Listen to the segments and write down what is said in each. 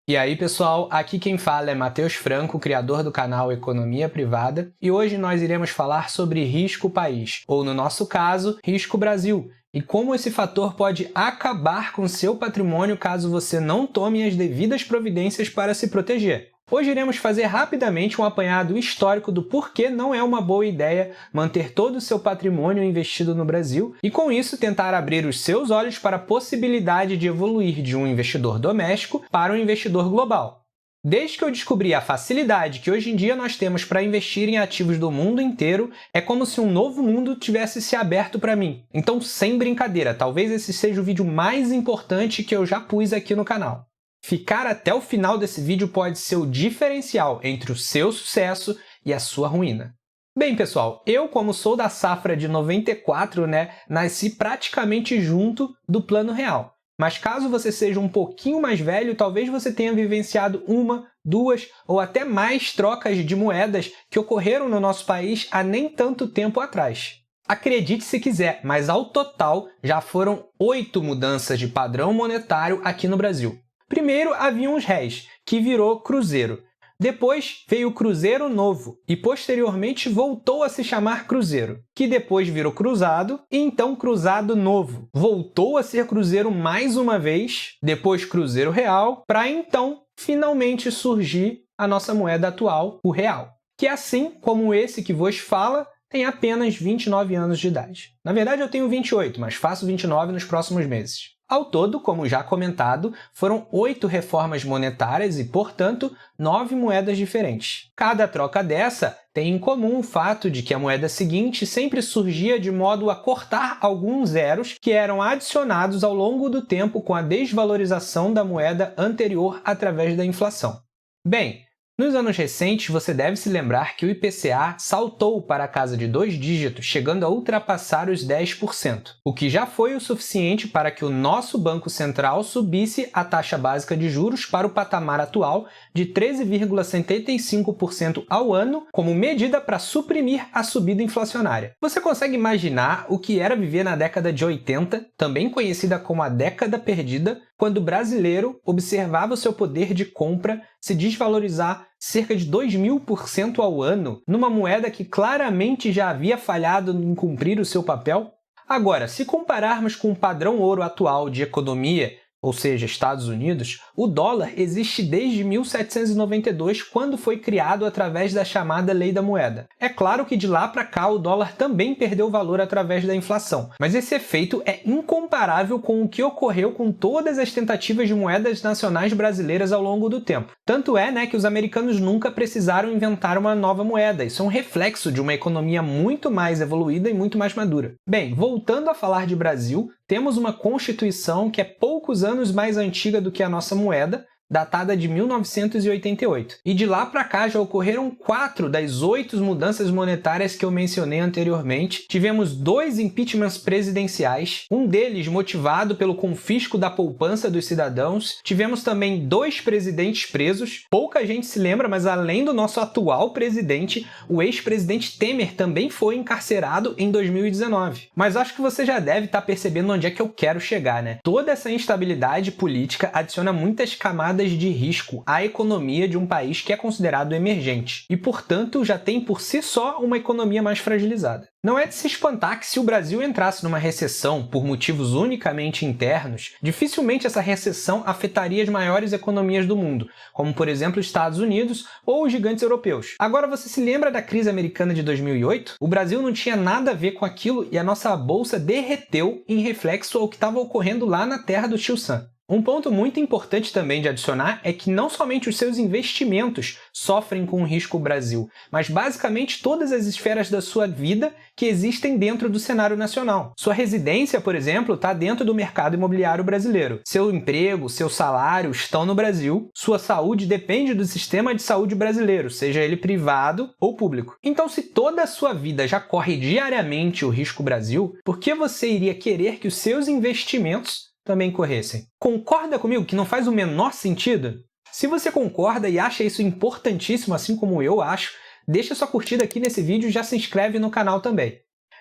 E aí, pessoal, aqui quem fala é Matheus Franco, criador do canal Economia Privada, e hoje nós iremos falar sobre risco país, ou no nosso caso, risco Brasil, e como esse fator pode acabar com seu patrimônio caso você não tome as devidas providências para se proteger. Hoje iremos fazer rapidamente um apanhado histórico do porquê não é uma boa ideia manter todo o seu patrimônio investido no Brasil e, com isso, tentar abrir os seus olhos para a possibilidade de evoluir de um investidor doméstico para um investidor global. Desde que eu descobri a facilidade que hoje em dia nós temos para investir em ativos do mundo inteiro, é como se um novo mundo tivesse se aberto para mim. Então, sem brincadeira, talvez esse seja o vídeo mais importante que eu já pus aqui no canal. Ficar até o final desse vídeo pode ser o diferencial entre o seu sucesso e a sua ruína. Bem, pessoal, eu, como sou da safra de 94, nasci praticamente junto do Plano Real. Mas caso você seja um pouquinho mais velho, talvez você tenha vivenciado uma, duas ou até mais trocas de moedas que ocorreram no nosso país há nem tanto tempo atrás. Acredite se quiser, mas ao total já foram 8 mudanças de padrão monetário aqui no Brasil. Primeiro havia os réis, que virou cruzeiro. Depois veio o Cruzeiro Novo e posteriormente voltou a se chamar Cruzeiro, que depois virou Cruzado e então Cruzado Novo. Voltou a ser Cruzeiro mais uma vez, depois Cruzeiro Real, para então finalmente surgir a nossa moeda atual, o real, que assim como esse que vos fala, tem apenas 29 anos de idade. Na verdade eu tenho 28, mas faço 29 nos próximos meses. Ao todo, como já comentado, foram 8 reformas monetárias e, portanto, 9 moedas diferentes. Cada troca dessa tem em comum o fato de que a moeda seguinte sempre surgia de modo a cortar alguns zeros que eram adicionados ao longo do tempo com a desvalorização da moeda anterior através da inflação. Bem, nos anos recentes, você deve se lembrar que o IPCA saltou para a casa de 2 dígitos, chegando a ultrapassar os 10%, o que já foi o suficiente para que o nosso Banco Central subisse a taxa básica de juros para o patamar atual de 13,75% ao ano, como medida para suprimir a subida inflacionária. Você consegue imaginar o que era viver na década de 80, também conhecida como a década perdida, quando o brasileiro observava o seu poder de compra se desvalorizar cerca de 2.000% ao ano numa moeda que claramente já havia falhado em cumprir o seu papel? Agora, se compararmos com o padrão ouro atual de economia, ou seja, Estados Unidos, o dólar existe desde 1792, quando foi criado através da chamada Lei da Moeda. É claro que de lá para cá o dólar também perdeu valor através da inflação, mas esse efeito é incomparável com o que ocorreu com todas as tentativas de moedas nacionais brasileiras ao longo do tempo. Tanto é que os americanos nunca precisaram inventar uma nova moeda. Isso é um reflexo de uma economia muito mais evoluída e muito mais madura. Bem, voltando a falar de Brasil, temos uma Constituição que é poucos anos mais antiga do que a nossa moeda, datada de 1988. E de lá para cá já ocorreram 4 das 8 mudanças monetárias que eu mencionei anteriormente. Tivemos 2 impeachments presidenciais, um deles motivado pelo confisco da poupança dos cidadãos. Tivemos também 2 presidentes presos. Pouca gente se lembra, mas além do nosso atual presidente, o ex-presidente Temer também foi encarcerado em 2019. Mas acho que você já deve estar percebendo onde é que eu quero chegar, Toda essa instabilidade política adiciona muitas camadas de risco à economia de um país que é considerado emergente e, portanto, já tem por si só uma economia mais fragilizada. Não é de se espantar que se o Brasil entrasse numa recessão por motivos unicamente internos, dificilmente essa recessão afetaria as maiores economias do mundo, como por exemplo os Estados Unidos ou os gigantes europeus. Agora, você se lembra da crise americana de 2008? O Brasil não tinha nada a ver com aquilo e a nossa bolsa derreteu em reflexo ao que estava ocorrendo lá na terra do tio Sam. Um ponto muito importante também de adicionar é que não somente os seus investimentos sofrem com o risco Brasil, mas basicamente todas as esferas da sua vida que existem dentro do cenário nacional. Sua residência, por exemplo, está dentro do mercado imobiliário brasileiro. Seu emprego, seu salário estão no Brasil. Sua saúde depende do sistema de saúde brasileiro, seja ele privado ou público. Então, se toda a sua vida já corre diariamente o risco Brasil, por que você iria querer que os seus investimentos também corressem? Concorda comigo que não faz o menor sentido? Se você concorda e acha isso importantíssimo, assim como eu acho, deixa sua curtida aqui nesse vídeo e já se inscreve no canal também.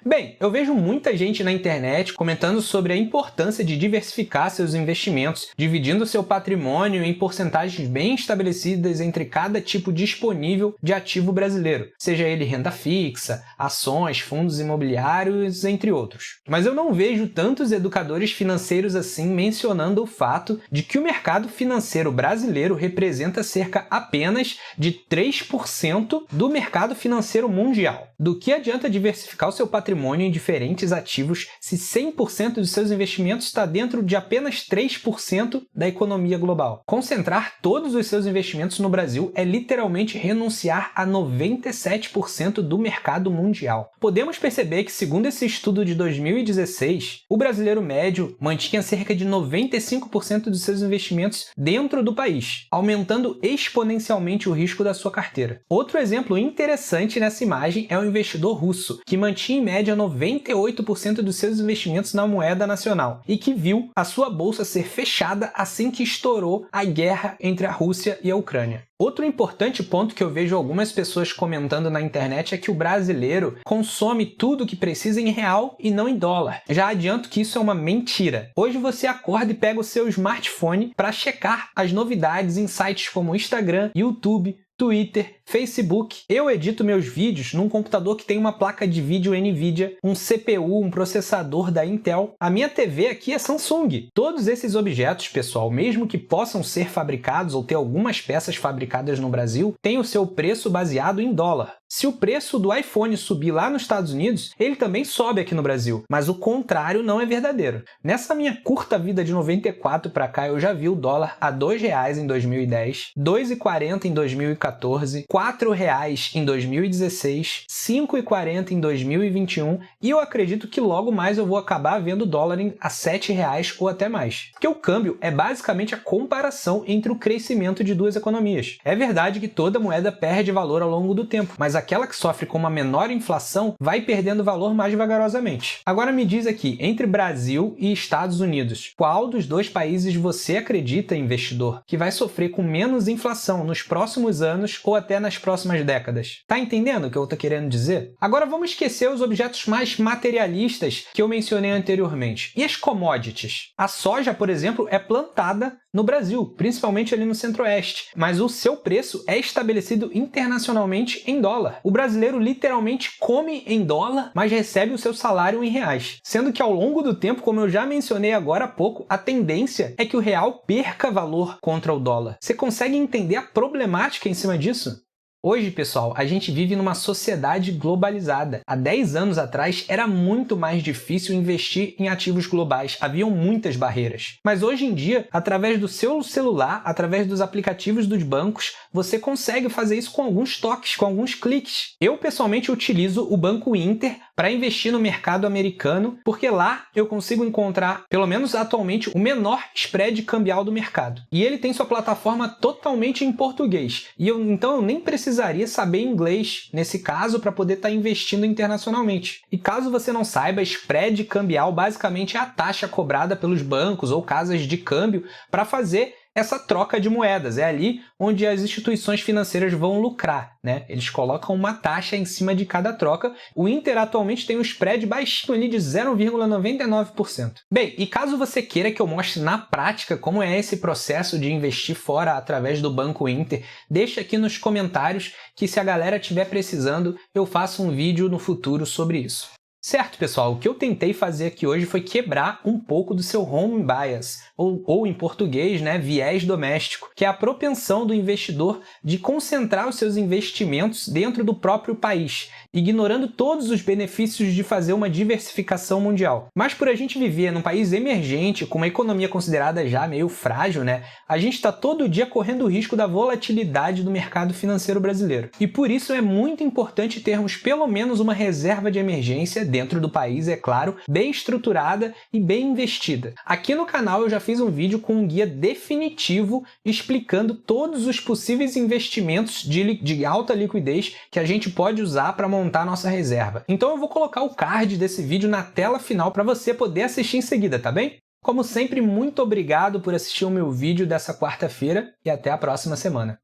Bem, eu vejo muita gente na internet comentando sobre a importância de diversificar seus investimentos, dividindo seu patrimônio em porcentagens bem estabelecidas entre cada tipo disponível de ativo brasileiro, seja ele renda fixa, ações, fundos imobiliários, entre outros. Mas eu não vejo tantos educadores financeiros assim mencionando o fato de que o mercado financeiro brasileiro representa cerca apenas de 3% do mercado financeiro mundial. Do que adianta diversificar o seu patrimônio em diferentes ativos se 100% dos seus investimentos está dentro de apenas 3% da economia global? Concentrar todos os seus investimentos no Brasil é literalmente renunciar a 97% do mercado mundial. Podemos perceber que, segundo esse estudo de 2016, o brasileiro médio mantinha cerca de 95% dos seus investimentos dentro do país, aumentando exponencialmente o risco da sua carteira. Outro exemplo interessante nessa imagem é o investidor russo, que mantinha em média 98% dos seus investimentos na moeda nacional e que viu a sua bolsa ser fechada assim que estourou a guerra entre a Rússia e a Ucrânia. Outro importante ponto que eu vejo algumas pessoas comentando na internet é que o brasileiro consome tudo que precisa em real e não em dólar. Já adianto que isso é uma mentira. Hoje você acorda e pega o seu smartphone para checar as novidades em sites como Instagram, YouTube, Twitter, Facebook. Eu edito meus vídeos num computador que tem uma placa de vídeo NVIDIA, um CPU, um processador da Intel. A minha TV aqui é Samsung. Todos esses objetos, pessoal, mesmo que possam ser fabricados ou ter algumas peças fabricadas no Brasil, têm o seu preço baseado em dólar. Se o preço do iPhone subir lá nos Estados Unidos, ele também sobe aqui no Brasil, mas o contrário não é verdadeiro. Nessa minha curta vida de 94 para cá, eu já vi o dólar a R$ 2,00 em 2010, R$ 2,40 em 2014, R$ 4,00 em 2016, R$ 5,40 em 2021 e eu acredito que logo mais eu vou acabar vendo o dólar a R$ 7,00 ou até mais. Porque o câmbio é basicamente a comparação entre o crescimento de duas economias. É verdade que toda moeda perde valor ao longo do tempo, mas aquela que sofre com uma menor inflação vai perdendo valor mais vagarosamente. Agora me diz aqui, entre Brasil e Estados Unidos, qual dos dois países você acredita, investidor, que vai sofrer com menos inflação nos próximos anos ou até nas próximas décadas? Tá entendendo o que eu tô querendo dizer? Agora vamos esquecer os objetos mais materialistas que eu mencionei anteriormente. E as commodities? A soja, por exemplo, é plantada no Brasil, principalmente ali no Centro-Oeste, mas o seu preço é estabelecido internacionalmente em dólar. O brasileiro literalmente come em dólar, mas recebe o seu salário em reais. Sendo que ao longo do tempo, como eu já mencionei agora há pouco, a tendência é que o real perca valor contra o dólar. Você consegue entender a problemática em cima disso? Hoje, pessoal, a gente vive numa sociedade globalizada. Há 10 anos atrás, era muito mais difícil investir em ativos globais. Haviam muitas barreiras. Mas hoje em dia, através do seu celular, através dos aplicativos dos bancos, você consegue fazer isso com alguns toques, com alguns cliques. Eu, pessoalmente, utilizo o Banco Inter para investir no mercado americano, porque lá eu consigo encontrar, pelo menos atualmente, o menor spread cambial do mercado. E ele tem sua plataforma totalmente em português. Então eu nem precisaria saber inglês nesse caso para poder estar investindo internacionalmente. E caso você não saiba, spread cambial basicamente é a taxa cobrada pelos bancos ou casas de câmbio para fazer essa troca de moedas. É ali onde as instituições financeiras vão lucrar, né? Eles colocam uma taxa em cima de cada troca. O Inter atualmente tem um spread baixinho ali de 0,99%. Bem, e caso você queira que eu mostre na prática como é esse processo de investir fora através do Banco Inter, deixa aqui nos comentários que se a galera estiver precisando, eu faço um vídeo no futuro sobre isso. Certo, pessoal, o que eu tentei fazer aqui hoje foi quebrar um pouco do seu home bias, ou em português, né, viés doméstico, que é a propensão do investidor de concentrar os seus investimentos dentro do próprio país, ignorando todos os benefícios de fazer uma diversificação mundial. Mas por a gente viver num país emergente, com uma economia considerada já meio frágil, né, a gente está todo dia correndo o risco da volatilidade do mercado financeiro brasileiro. E por isso é muito importante termos pelo menos uma reserva de emergência dentro do país, é claro, bem estruturada e bem investida. Aqui no canal eu já fiz um vídeo com um guia definitivo explicando todos os possíveis investimentos de alta liquidez que a gente pode usar para montar nossa reserva. Então eu vou colocar o card desse vídeo na tela final para você poder assistir em seguida, tá bem? Como sempre, muito obrigado por assistir o meu vídeo dessa quarta-feira e até a próxima semana.